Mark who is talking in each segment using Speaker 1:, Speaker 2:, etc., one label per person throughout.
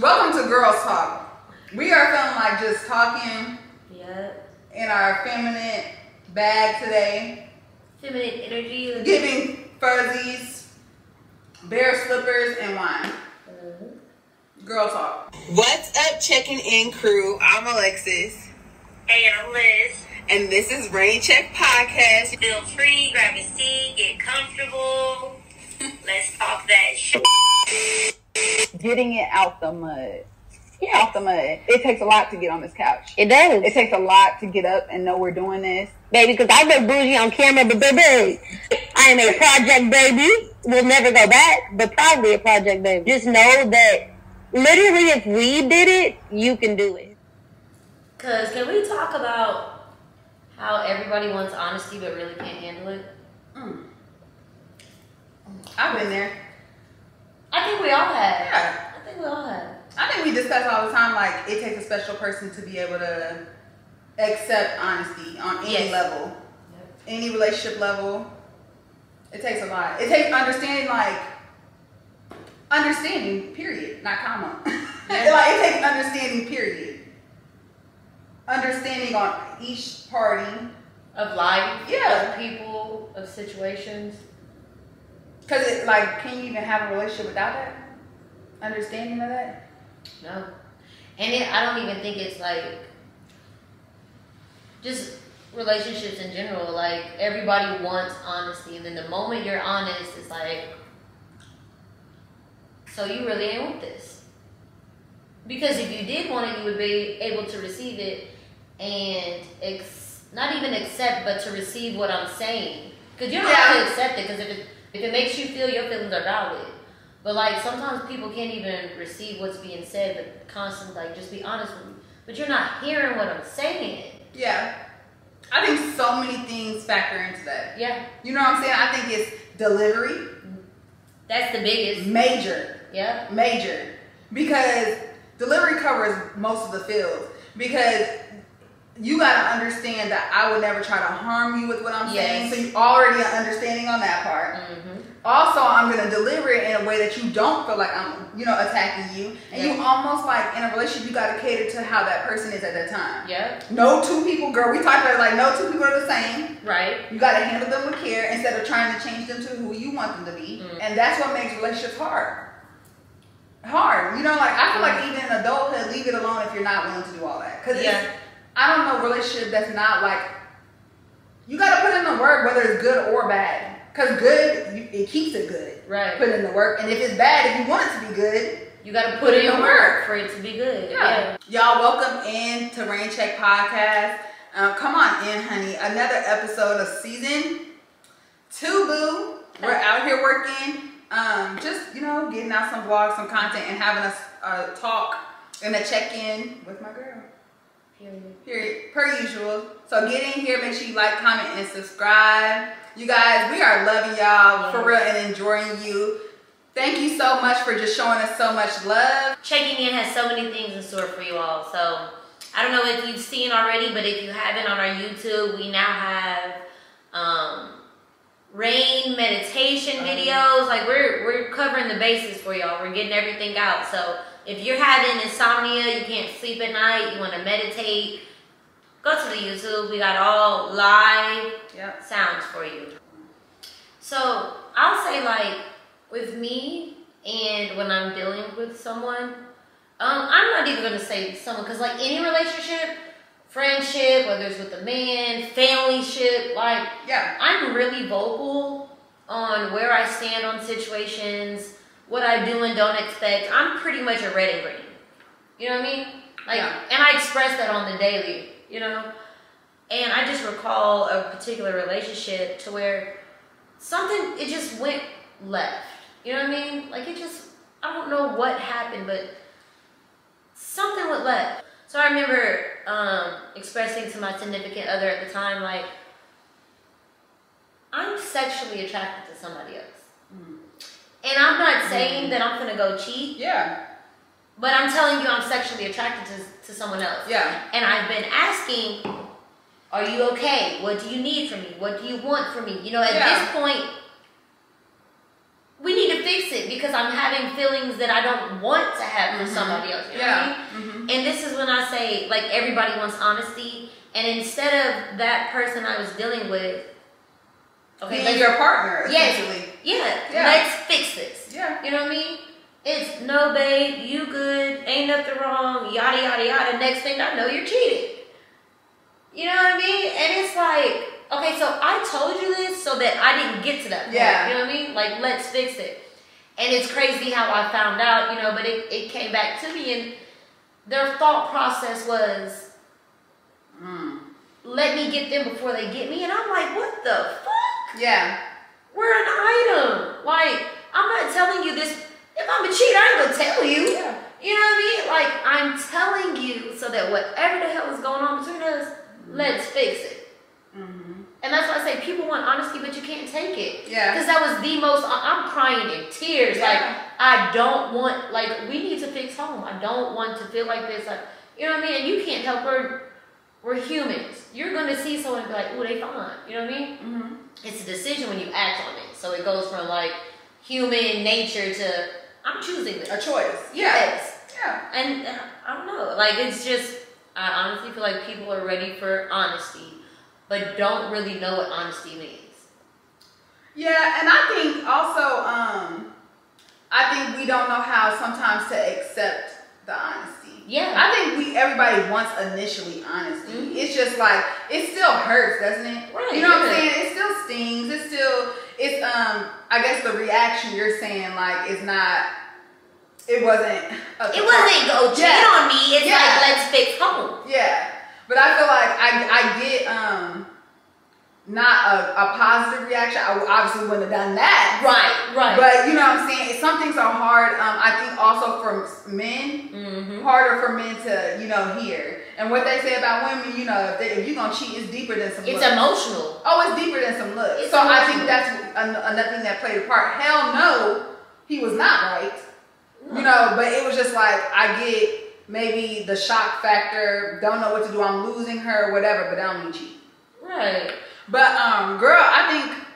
Speaker 1: Welcome to Girls Talk. We are feeling like just talking in our feminine bag today.
Speaker 2: Feminine energy.
Speaker 1: Giving fuzzies, bear slippers, and wine. Girl Talk. What's up, checking in crew? I'm Alexis.
Speaker 3: Hey, I'm Liz.
Speaker 1: And this is Rain Check Podcast.
Speaker 3: Feel free, grab a seat, get comfortable. Let's talk that shit.
Speaker 1: Getting it out the mud. Out the mud. It takes a lot to get on this couch.
Speaker 2: It does.
Speaker 1: It takes a lot to get up and know we're doing this.
Speaker 2: Baby, because I look bougie on camera, but baby, I am a project baby. We'll never go back, but probably a project baby. Just know that literally if we did it, you can do it. Because can we talk about how everybody wants honesty but really can't handle it?
Speaker 1: I've been there.
Speaker 2: I think we all have.
Speaker 1: Yeah.
Speaker 2: I think we all have.
Speaker 1: I think we discuss all the time, like, it takes a special person to be able to accept honesty on any level. Yep. Any relationship level. It takes a lot. It takes understanding, period, not comma.
Speaker 2: Yeah.
Speaker 1: Like, it takes understanding, period. Understanding on each party.
Speaker 2: Of life.
Speaker 1: Yeah.
Speaker 2: Of people, of situations.
Speaker 1: Because, can you even have a relationship without that? Understanding of that?
Speaker 2: No. And I don't even think it's just relationships in general. Like, everybody wants honesty. And then the moment you're honest, it's like, so you really ain't want this. Because if you did want it, you would be able to receive it and not even accept, but to receive what I'm saying. Because you don't have to accept it, because if it makes you feel, your feelings are valid. But sometimes people can't even receive what's being said, but constantly just be honest with me. But you're not hearing what I'm saying.
Speaker 1: Yeah. I think so many things factor into that.
Speaker 2: Yeah.
Speaker 1: You know what I'm saying? I think it's delivery.
Speaker 2: That's the biggest.
Speaker 1: Major.
Speaker 2: Yeah.
Speaker 1: Major. Because delivery covers most of the fields. Because you got to understand that I would never try to harm you with what I'm saying. So you already are understanding on that part. Mm-hmm. Also, I'm going to deliver it in a way that you don't feel like I'm, attacking you. And you almost in a relationship, you got to cater to how that person is at that time.
Speaker 2: Yeah.
Speaker 1: No two people, girl, we talked about it, no two people are the same.
Speaker 2: Right.
Speaker 1: You got to handle them with care instead of trying to change them to who you want them to be. Mm. And that's what makes relationships hard. I feel like even in adulthood, leave it alone if you're not willing to do all that. Because I don't know relationship that's not you got to put in the work whether it's good or bad. Because good, it keeps it good.
Speaker 2: Right.
Speaker 1: Put in the work. And if it's bad, if you want it to be good,
Speaker 2: you got to put in the work for it to be good.
Speaker 1: Yeah. Y'all, welcome in to Rain Check Podcast. Come on in, honey. Another episode of season 2, boo. We're out here working. Getting out some vlogs, some content, and having a talk and a check-in with my girl. Period. Per usual. So get in here. Make sure you like, comment, and subscribe. You guys, we are loving y'all for real and enjoying you. Thank you so much for just showing us so much love.
Speaker 2: Checking in has so many things in store for you all. So I don't know if you've seen already, but if you haven't, on our YouTube, we now have rain meditation videos. We're covering the bases for y'all. We're getting everything out. So if you're having insomnia, you can't sleep at night, you want to meditate, go to the YouTube. We got all live sounds for you. So I'll say with me and when I'm dealing with someone, I'm not even going to say someone, because any relationship, friendship, whether it's with a man, familyship, I'm really vocal on where I stand on situations, what I do and don't expect. I'm pretty much a red and green. You know what I mean? And I express that on the daily, And I just recall a particular relationship to where it just went left. You know what I mean? I don't know what happened, but something went left. So I remember expressing to my significant other at the time, I'm sexually attracted to somebody else. Mm. And I'm not saying that I'm gonna go cheat.
Speaker 1: Yeah.
Speaker 2: But I'm telling you I'm sexually attracted to someone else.
Speaker 1: Yeah.
Speaker 2: And I've been asking, are you okay? What do you need from me? What do you want from me? At this point, we need to fix it because I'm having feelings that I don't want to have for somebody else. You know what I mean? And this is when I say, like, everybody wants honesty. And instead of that person I was dealing with,
Speaker 1: being your partner, essentially.
Speaker 2: Yeah, let's fix this.
Speaker 1: Yeah.
Speaker 2: You know what I mean? It's, no, babe, you good, ain't nothing wrong, yada, yada, yada. Next thing I know, you're cheating. You know what I mean? And it's like, okay, so I told you this so that I didn't get to that point.
Speaker 1: Yeah.
Speaker 2: You know what I mean? Like, let's fix it. And it's crazy how I found out, you know, but it came back to me, and their thought process was, let me get them before they get me. And I'm like, what the fuck?
Speaker 1: Yeah.
Speaker 2: We're an item. Like, I'm not telling you this. If I'm a cheater, I ain't gonna tell you.
Speaker 1: Yeah.
Speaker 2: You know what I mean? Like, I'm telling you so that whatever the hell is going on between us, let's fix it. And that's why I say people want honesty, but you can't take it.
Speaker 1: Yeah.
Speaker 2: Because that was the most, I'm crying in tears.
Speaker 1: Yeah.
Speaker 2: Like, I don't want, like, we need to fix home. I don't want to feel like this. Like, you know what I mean? And you can't help, we're humans. You're going to see someone and be like, ooh, they fine. You know what I mean? It's a decision when you act on it. So it goes from, like, human nature to, I'm choosing this.
Speaker 1: A choice.
Speaker 2: Yes.
Speaker 1: Yeah.
Speaker 2: And I don't know. Like, it's just, I honestly feel like people are ready for honesty, but don't really know what honesty means.
Speaker 1: Yeah, and I think also, I think we don't know how sometimes to accept the honesty.
Speaker 2: Yeah.
Speaker 1: I think everybody wants initially honesty. It's just like, it still hurts, doesn't it?
Speaker 2: Right.
Speaker 1: You know what I'm saying? It still stings. I guess the reaction you're saying, like, is not, it wasn't
Speaker 2: go cheat on me. It's like, let's fix home.
Speaker 1: Yeah. But I feel like I get not a positive reaction. I obviously wouldn't have done that.
Speaker 2: Right.
Speaker 1: But you know what I'm saying? Some things are hard. I think also for men, harder for men to, you know, hear. And what they say about women, you know, if you're going to cheat, it's deeper than some looks.
Speaker 2: It's emotional.
Speaker 1: Oh, it's deeper than some looks.
Speaker 2: It's
Speaker 1: so
Speaker 2: emotional.
Speaker 1: I think that's another thing that played a part. Hell no, he was not right. You know, but it was just like, I get maybe the shock factor, don't know what to do, I'm losing her, whatever, but I don't mean cheat.
Speaker 2: Right.
Speaker 1: But girl, I think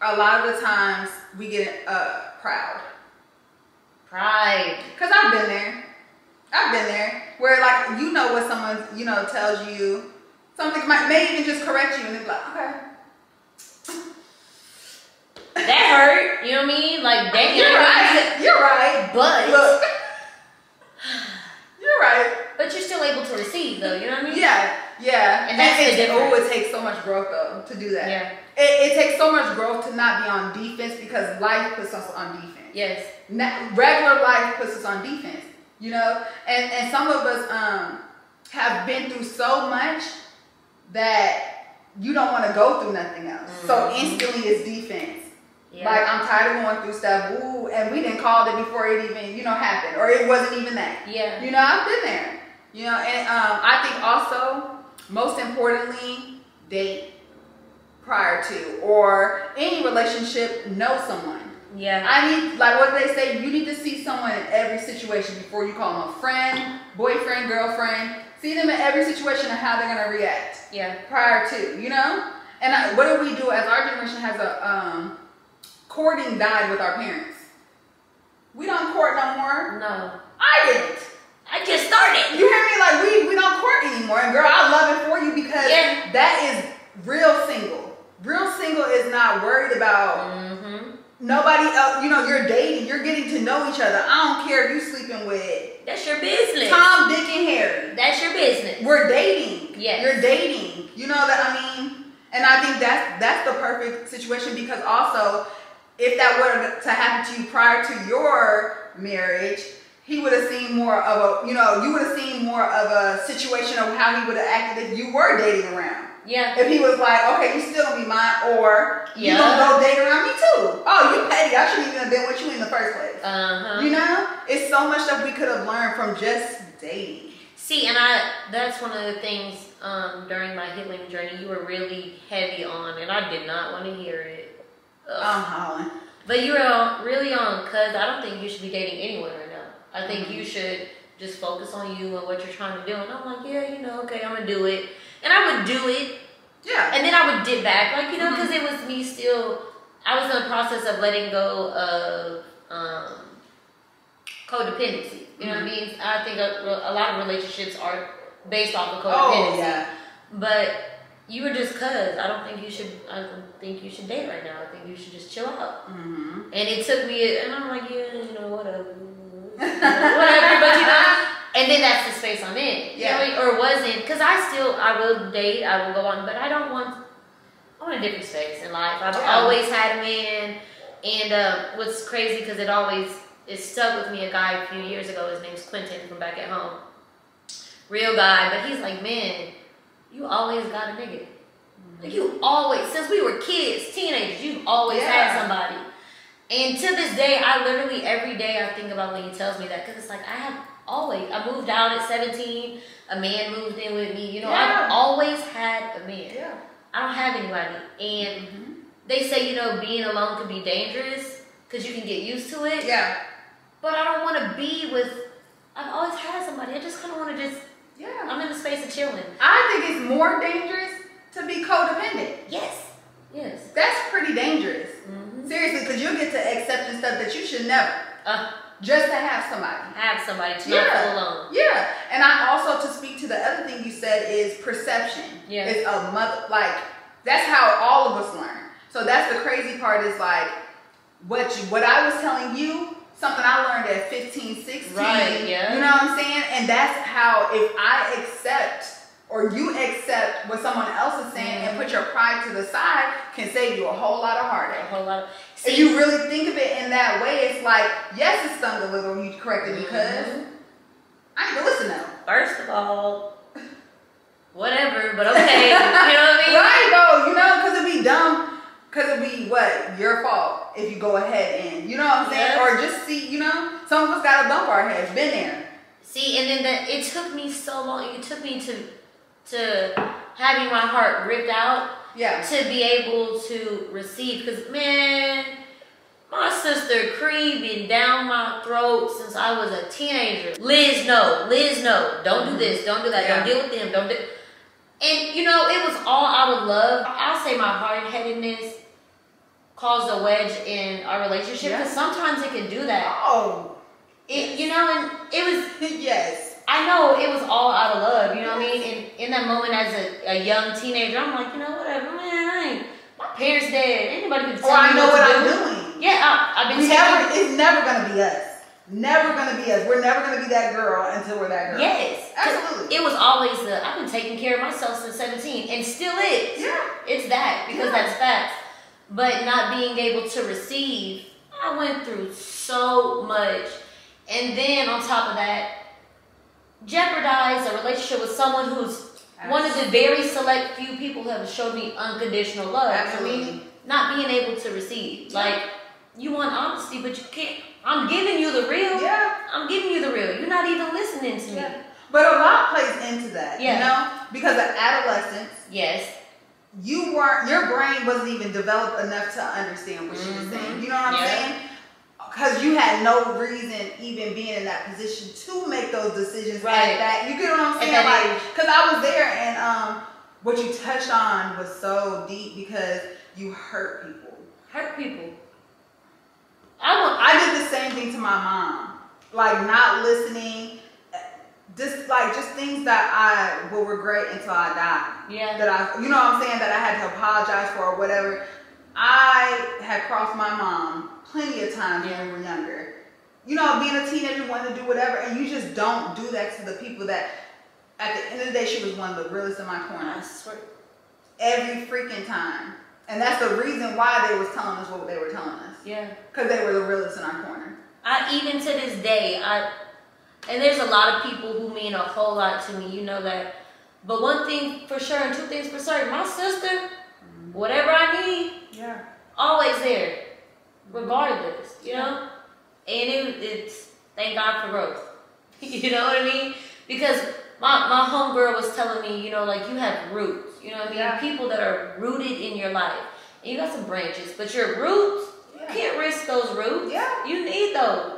Speaker 1: a lot of the times we get proud.
Speaker 2: Pride.
Speaker 1: Cause I've been there where, like, you know what someone, you know, tells you something, may even just correct you, and they're like, okay.
Speaker 2: That hurt. You know what I mean? Like, dang.
Speaker 1: You're right.
Speaker 2: But
Speaker 1: look, you're right.
Speaker 2: But you're still able to receive, though. You know what I mean?
Speaker 1: Yeah.
Speaker 2: And that's the difference.
Speaker 1: It takes so much growth, though, to do that.
Speaker 2: Yeah.
Speaker 1: It takes so much growth to not be on defense, because life puts us on defense.
Speaker 2: Yes.
Speaker 1: Regular life puts us on defense, you know? And some of us have been through so much that you don't want to go through nothing else. So instantly it's defense. Yeah. Like, I'm tired of going through stuff. Ooh, and we didn't call it before it even, you know, happened. Or it wasn't even that.
Speaker 2: Yeah.
Speaker 1: You know, I've been there. You know, and I think also, most importantly, date prior to, or any relationship, know someone.
Speaker 2: Yeah.
Speaker 1: I need, like, what do they say? You need to see someone in every situation before you call them a friend, boyfriend, girlfriend. See them in every situation and how they're going to react.
Speaker 2: Yeah.
Speaker 1: Prior to, you know? And what do we do as our generation has a, courting died with our parents. We don't court no more.
Speaker 2: No.
Speaker 1: I didn't.
Speaker 2: I just started.
Speaker 1: You hear me? Like, we don't court anymore. And girl, I love it for you, because that is real single. Real single is not worried about nobody else. You know, you're dating. You're getting to know each other. I don't care if you sleeping with.
Speaker 2: That's your business.
Speaker 1: Tom, Dick, and Harry.
Speaker 2: That's your business.
Speaker 1: We're dating.
Speaker 2: Yes.
Speaker 1: You're dating. You know that, I mean, and I think that's the perfect situation, because also, if that were to happen to you prior to your marriage, he would have seen more of a, you know, you would have seen more of a situation of how he would have acted if you were dating around.
Speaker 2: Yeah.
Speaker 1: If he was like, okay, you still gonna be mine, or you gonna go date around me too. Oh, you petty. I shouldn't even have been with you in the first place. You know? It's so much stuff we could have learned from just dating.
Speaker 2: See, and that's one of the things during my healing journey you were really heavy on, and I did not want to hear it.
Speaker 1: I'm hollering.
Speaker 2: But you were really on, because I don't think you should be dating anyone right now. I think you should just focus on you and what you're trying to do. And I'm like, yeah, you know, okay, I'm going to do it. And I would do it.
Speaker 1: Yeah.
Speaker 2: And then I would dip back, like, you know, because it was me still, I was in the process of letting go of codependency. You know what I mean? I think a lot of relationships are based off of codependency.
Speaker 1: Oh, yeah.
Speaker 2: But you were just cuz. I don't think you should date right now. I think you should just chill out.
Speaker 1: Mm-hmm.
Speaker 2: And it took me, and I'm like, yeah, whatever. Whatever, but and then that's the space I'm in.
Speaker 1: Yeah.
Speaker 2: You know, or wasn't, because I will date, I will go on, but I want a different space in life. I've always had a man, and what's crazy, because it stuck with me, a guy a few years ago, his name's Quentin from back at home. Real guy, but he's like, man, you always got a nigga. Like, you always, since we were kids, teenagers, you've always had somebody. And to this day, I literally, every day I think about when he tells me that, because it's like, I moved out at 17, a man moved in with me, I've always had a man.
Speaker 1: Yeah.
Speaker 2: I don't have anybody. And they say, being alone can be dangerous, because you can get used to it.
Speaker 1: Yeah.
Speaker 2: But I don't want to be with, I've always had somebody, I just kind of want to just, I'm in the space of chilling.
Speaker 1: I think it's more dangerous to be codependent.
Speaker 2: Yes.
Speaker 1: That's pretty dangerous. Seriously, because you'll get to accepting stuff that you should never. Just to have somebody.
Speaker 2: To not feel alone.
Speaker 1: Yeah. And I also, to speak to the other thing you said, is perception.
Speaker 2: Yeah.
Speaker 1: It's that's how all of us learn. So that's the crazy part, is like, what I was telling you, something I learned at 15, 16.
Speaker 2: Right, yeah.
Speaker 1: You know what I'm saying? And that's how, if I accept, or you accept what someone else is saying and put your pride to the side, can save you a whole lot of heartache. If you really think of it in that way, it's like, yes, it stung a little, you corrected, because I need to listen now.
Speaker 2: First of all, whatever, but okay. You know what I mean?
Speaker 1: Right, though, because it'd be dumb. Because it'd be your fault if you go ahead and, you know what I'm saying?
Speaker 2: Yes.
Speaker 1: Or just see, some of us got to bump our heads, been there.
Speaker 2: See, and then it took me so long. It took me to having my heart ripped out to be able to receive. Because, man, my sister Cree been down my throat since I was a teenager. Liz, no. Don't do this. Don't do that. Don't deal with them. Don't do. And, it was all out of love. I'll say my hard-headedness caused a wedge in our relationship. Because sometimes it can do that.
Speaker 1: Oh.
Speaker 2: And it was...
Speaker 1: Yes.
Speaker 2: I know it was all out of love, you know what I mean? And in that moment as a young teenager, I'm like, whatever, man, my parents dead. Anybody can tell me
Speaker 1: I know what I'm
Speaker 2: doing.
Speaker 1: doing.
Speaker 2: Yeah, I've been
Speaker 1: it's never going to be us. Never going to be us. We're never going to be that girl until we're that girl.
Speaker 2: Yes.
Speaker 1: Absolutely.
Speaker 2: It was always I've been taking care of myself since 17 and still is.
Speaker 1: Yeah.
Speaker 2: It's that, because that's facts. But not being able to receive, I went through so much. And then on top of that, jeopardize a relationship with someone who's one of the very select few people who have showed me unconditional love.
Speaker 1: Absolutely.
Speaker 2: I mean, not being able to receive. Like, you want honesty, but you can't. I'm giving you the real.
Speaker 1: Yeah.
Speaker 2: I'm giving you the real. You're not even listening to me.
Speaker 1: But a lot plays into that, because of adolescence.
Speaker 2: Yes.
Speaker 1: Your brain wasn't even developed enough to understand what she was saying. You know what I'm saying? Because you had no reason even being in that position to make those decisions like that. You get what I'm saying? Because I was there, and what you touched on was so deep, because you hurt people. I did the same thing to my mom. Like, not listening. Just things that I will regret until I die.
Speaker 2: Yeah.
Speaker 1: That you know what I'm saying? That I had to apologize for or whatever. I had crossed my mom plenty of times when we were younger. Being a teenager, wanting to do whatever, and you just don't do that to the people that, at the end of the day, she was one of the realest in my corner.
Speaker 2: I swear.
Speaker 1: Every freaking time. And that's the reason why they was telling us what they were telling us.
Speaker 2: Yeah.
Speaker 1: Because they were the realest in our corner.
Speaker 2: Even to this day, and there's a lot of people who mean a whole lot to me, that. But one thing for sure and two things for certain, my sister, whatever I need, always there, regardless, And it's thank God for growth. You know what I mean? Because my homegirl was telling me, you have roots. You know what I mean?
Speaker 1: Yeah.
Speaker 2: People that are rooted in your life. And you got some branches, but your roots, you can't risk those roots.
Speaker 1: Yeah.
Speaker 2: You need those.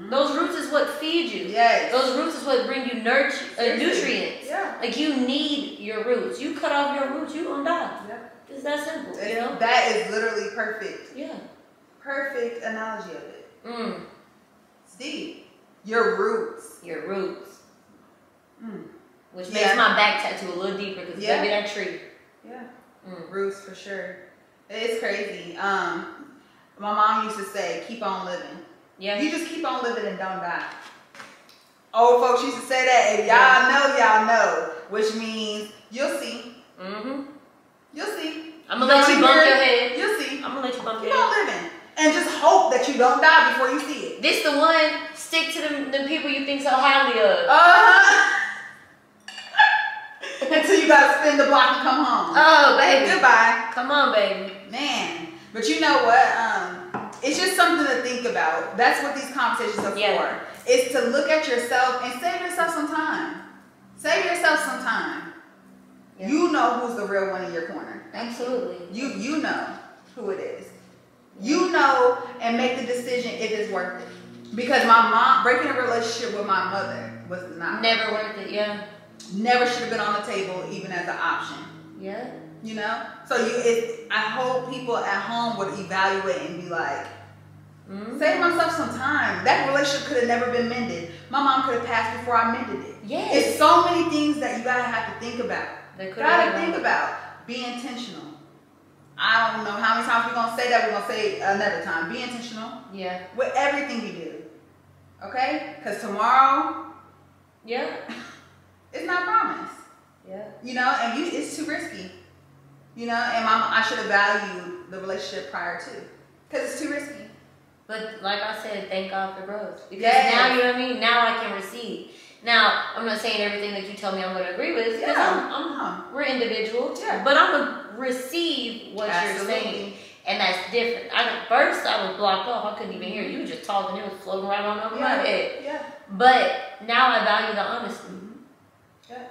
Speaker 2: Those roots is what feed you.
Speaker 1: Yes.
Speaker 2: Those roots is what bring you nutrients.
Speaker 1: Yeah.
Speaker 2: Like, you need your roots. You cut off your roots, you gonna die.
Speaker 1: Yeah.
Speaker 2: It's that simple.
Speaker 1: That is literally perfect.
Speaker 2: Yeah.
Speaker 1: Perfect analogy of it. It's deep. Your roots.
Speaker 2: Your roots.
Speaker 1: Mm.
Speaker 2: Which makes my back tattoo a little deeper because it's gonna be that tree.
Speaker 1: Yeah. Roots for sure. It's crazy. My mom used to say, keep on living.
Speaker 2: Yeah.
Speaker 1: You just keep on living and don't die. Old folks used to say that. If y'all know. Which means you'll see. You'll see.
Speaker 2: I'm gonna let you bump your head.
Speaker 1: You'll see.
Speaker 2: I'm gonna let you bump your
Speaker 1: head. Keep on living. And just hope that you don't die before you see it.
Speaker 2: This the one, stick to them people you think so highly of.
Speaker 1: Until you gotta spin the block and come home.
Speaker 2: Oh, baby.
Speaker 1: Goodbye.
Speaker 2: Come on, baby.
Speaker 1: Man. But you know what? It's just something to think about. That's what these conversations are for. Is to look at yourself and save yourself some time. Save yourself some time. Yeah. You know who's the real one in your corner.
Speaker 2: Absolutely.
Speaker 1: You know who it is. You know, and make the decision if it's worth it. Because my mom, breaking a relationship with my mother was not
Speaker 2: never worth it. Yeah.
Speaker 1: Never should have been on the table even as an option.
Speaker 2: Yeah.
Speaker 1: You know? So I hope people at home would evaluate and be like, save myself some time. That relationship could have never been mended. My mom could have passed before I mended it.
Speaker 2: Yes.
Speaker 1: It's so many things that you gotta have to think about.
Speaker 2: Gotta
Speaker 1: think about. Be intentional. I don't know how many times we're gonna say that. We're gonna say another time. Be intentional.
Speaker 2: Yeah.
Speaker 1: With everything you do. Okay? Because tomorrow, it's not promised.
Speaker 2: Yeah.
Speaker 1: You know, and it's too risky. You know, and I should have valued the relationship prior to. Because it's too risky.
Speaker 2: But like I said, thank God for growth. Because now, you know what I mean? Now I can receive. Now, I'm not saying everything that you tell me I'm going to agree with. Because we're individuals. Yeah. But I'm going to receive what you're saying. And that's different. At first, I was blocked off. I couldn't even hear you. You were just talking. It was floating right on over my head.
Speaker 1: Yeah.
Speaker 2: But now I value the honesty.
Speaker 1: Yeah.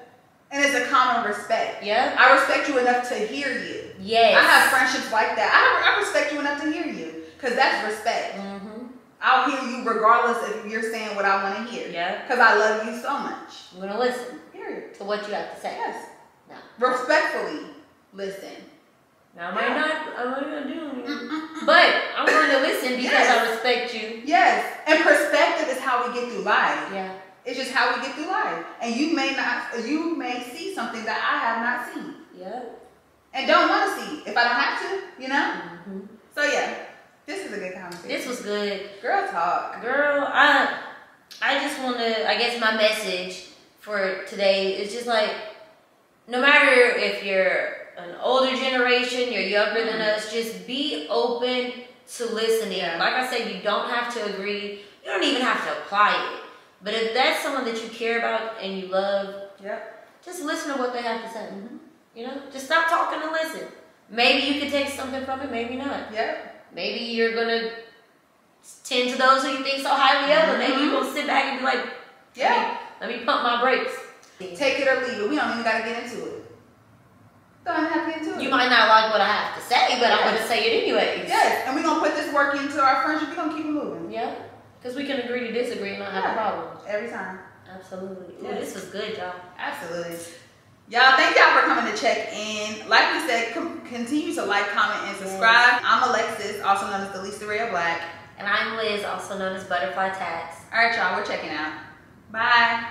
Speaker 1: And it's a common respect.
Speaker 2: Yeah.
Speaker 1: I respect you enough to hear you.
Speaker 2: Yes.
Speaker 1: I have friendships like that. I respect you enough to hear you. Because that's respect. I'll hear you regardless if you're saying what I want to hear.
Speaker 2: Yeah.
Speaker 1: Because I love you so much.
Speaker 2: I'm going to listen. Period. To what you have to say.
Speaker 1: Yes.
Speaker 2: No.
Speaker 1: Respectfully listen.
Speaker 2: Now, I might not do it. But I'm going to listen because I respect you.
Speaker 1: Yes. And perspective is how we get through life.
Speaker 2: Yeah.
Speaker 1: It's just how we get through life. And you may see something that I have not seen.
Speaker 2: Yeah.
Speaker 1: And don't want to see if I don't have to, you know? So yeah, this is a good conversation.
Speaker 2: This was good.
Speaker 1: Girl talk.
Speaker 2: Girl, I just want to, I guess my message for today is just like, no matter if you're an older generation, you're younger than us, just be open to listening. Yeah. Like I said, you don't have to agree. You don't even have to apply it. But if that's someone that you care about and you love, just listen to what they have to say. You know, just stop talking and listen. Maybe you can take something from it, maybe not. Maybe you're going to tend to those who you think so highly of, or maybe you're going to sit back and be like, let me pump my brakes.
Speaker 1: Take it or leave it. We don't even got to get into it. Don't even have to get into it.
Speaker 2: You might not like what I have to say, but I'm going to say it anyways.
Speaker 1: Yes, and we're going to put this work into our friendship. We're going to keep it moving.
Speaker 2: Yeah, because we can agree to disagree and not have a problem.
Speaker 1: Every time.
Speaker 2: Absolutely. Ooh, this was good, y'all.
Speaker 1: Absolutely. Y'all, thank y'all for coming to check in. Like we said, continue to like, comment, and subscribe. I'm Alexis, also known as the Lisa Ray of Black.
Speaker 2: And I'm Liz, also known as Butterfly Tats.
Speaker 1: All right, y'all, we're checking out. Bye.